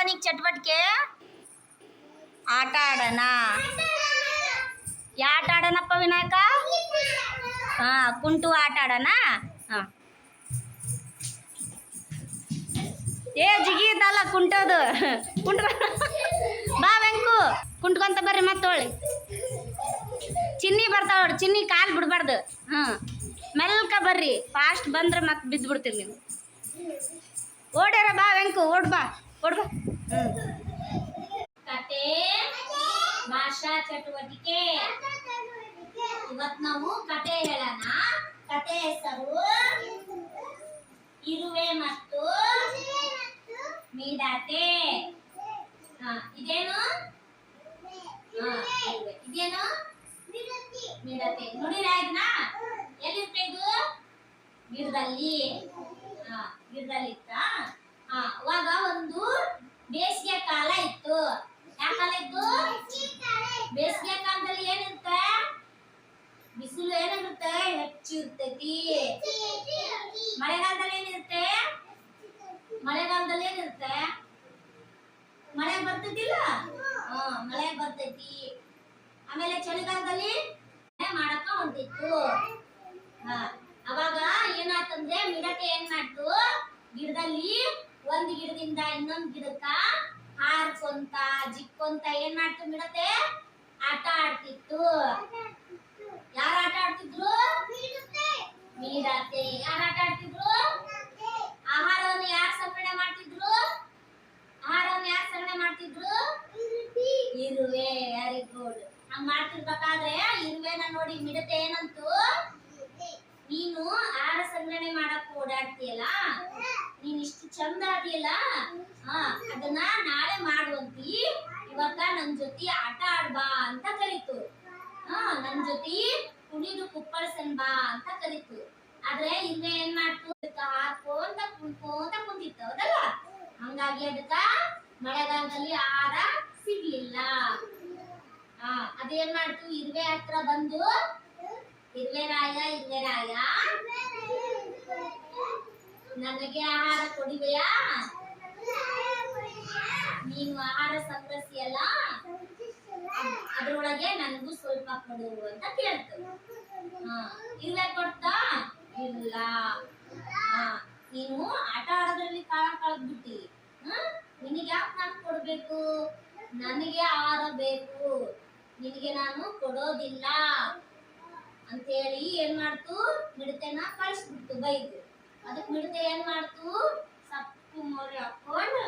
ಮಾಡೋಣ ಈಗ ಚಟುವಟಿಕೆ ಆಟ ಆಡೋಣ ಯಾವ ಆಟ ಆಡೋಣಪ್ಪ ವಿನಾಯಕ ಕುಂಟು ಆಟ ಆಡೋಣ ಏ ಜಿಗಿ ಇದ್ದಲ್ಲ ಕುಂಟೋದು ಕುಂಟ ಬಾ ವೆಂಕು ಕುಂಟ್ಕೊಂತ ಬರ್ರಿ ಮತ್ತೊಳ್ಳಿ ಚಿನ್ನಿ ಬರ್ತಾವ ನೋಡಿ ಚಿನ್ನಿ ಕಾಲು ಬಿಡಬಾರ್ದು ಮೆಲ್ಕ ಬರ್ರಿ ಫಾಸ್ಟ್ ಬಂದ್ರೆ ಮತ್ತೆ ಬಿದ್ದು ಬಿಡ್ತೀರಿ ನೀವು ಓಡ್ಯಾರ ಬಾ ವೆಂಕು ಓಡ್ ಬಾ ಕತೆ ಭಾಷಾ ಚಟುವಟಿಕೆ ಇವತ್ತು ನಾವು ಕತೆ ಹೇಳೋಣ ಕತೆ ಹೆಸರು ಇರುವೆ ಮತ್ತು ಮಿಡತೆ ಇದೇನು ಇದೇನು ಮಿಡತೆ ನೋಡಿರಾ ಇದನ್ನ ಎಲ್ಲಿರುತ್ತೆ ಇದು ಗಿಡದಲ್ಲಿ ಇತ್ತಾ ಅವಾಗ ಒಂದು ಬೇಸಿಗೆ ಕಾಲ ಇತ್ತು ಯಾವ ಕಾಲ ಇತ್ತು ಬೇಸಿಗೆ ಕಾಲದಲ್ಲಿ ಏನಿರುತ್ತೆ ಬಿಸಿಲು ಏನಿರುತ್ತೆ ಹೆಚ್ಚಿರ್ತೈತಿ ಮಳೆಗಾಲದಲ್ಲಿ ಏನಿರುತ್ತೆ ಮಳೆ ಬರ್ತೈತಿಲ್ಲ ಮಳೆ ಬರ್ತೈತಿ ಆಮೇಲೆ ಚಳಿಗಾಲದಲ್ಲಿ ಮಾಡಕ ಹೊಂಟಿತ್ತು ಅವಾಗ ಏನಾತಂದ್ರೆ ಮಿಡತೆ ಏನ್ ಮಾಡ್ತು ಗಿಡದಲ್ಲಿ ಒಂದ್ ಗಿಡದಿಂದ ಇನ್ನೊಂದ್ ಗಿಡಕ್ಕ ಹಾರ್ಕೊಂತ ಜಿಕ್ಕೊಂತ ಏನ್ ಮಾಡ್ತು ಮಿಡತೆ ಆಟ ಆಡ್ತಿತ್ತು ಯಾರು ಆಟ ಆಡ್ತಿದ್ರು ಮಿಡತೆ ಯಾರು ಆಟ ಆಡ್ತಿದ್ರು ಆಹಾರವನ್ನು ಯಾರು ಸಂಗ್ರಹಣೆ ಮಾಡ್ತಿದ್ರು ಇರುವೆ ವೆರಿ ಗುಡ್ ಹಂಗ ಮಾಡ್ತಿರ್ಬೇಕಾದ್ರೆ ಇರುವೆನ ನೋಡಿ ಮಿಡತೆ ಏನಂತು ನೀನು ಆಹಾರ ಸಂಗ್ರಹಣೆ ಮಾಡಕ್ ಓಡಾಡ್ತೀಯಲ್ಲ ನೀನ್ ಇಷ್ಟು ಚಂದ ಅದೀಯಲ್ಲ ಅದನ್ನ ನಾಳೆ ಮಾಡುವಂತಿ ಇವತ್ತ ನನ್ ಜೊತೆ ಆಟ ಆಡ್ಬಾ ಅಂತ ಕರೀತು ನನ್ ಜೊತೆ ಕುಣಿದು ಕುಪ್ಪಳ್ಸನ್ ಬಾ ಅಂತ ಕರೀತು ಆದ್ರೆ ಇರುವೆ ಏನ್ ಮಾಡ್ತು ಹಾಕೋಂತ ಕುಣ್ಕೋಂತ ಕುಂತಿತ್ತು ಹೌದಲ್ಲ ಹಂಗಾಗಿ ಅದಕ್ಕ ಮಳೆಗಾಲದಲ್ಲಿ ಆಹಾರ ಸಿಗ್ಲಿಲ್ಲ ಅದೇನ್ ಮಾಡ್ತು ಇರುವೆ ಹತ್ರ ಬಂದು ಇರುವೆ ರಾಯ ನನಗೆ ಆಹಾರ ಕೊಡಿವೆಯಾ ನೀನು ಆಹಾರ ಸಂಗ್ರಹಿಸಿಯಲ್ಲ ಅದ್ರೊಳಗೆ ನನಗೂ ಸ್ವಲ್ಪ ಕೊಡು ಅಂತ ಕೇಳ್ತು ಇರುವೆ ಕೊಡ್ತಾ ಇಲ್ಲ ನೀನು ಆಟ ಆಡೋದ್ರಲ್ಲಿ ಕಾಲ ಕಳೆದ್ಬಿಟ್ಟಿ ನಿನಗೆ ಯಾಕೆ ನಾನು ಕೊಡ್ಬೇಕು ನನಗೆ ಆಹಾರ ಬೇಕು ನಿನಗೆ ನಾನು ಕೊಡೋದಿಲ್ಲ ಅಂತೇಳಿ ಏನ್ ಮಾಡ್ತು ಮಿಡತೆನ ಕಳಿಸ್ಬಿಡ್ತು ಬೈದು ಅದಕ್ಕೆ ಮಿಡತೆ ಏನ್ ಮಾಡ್ತು ಸಪ್ಪು ಮೊರೆ ಹಾಕೊಂಡು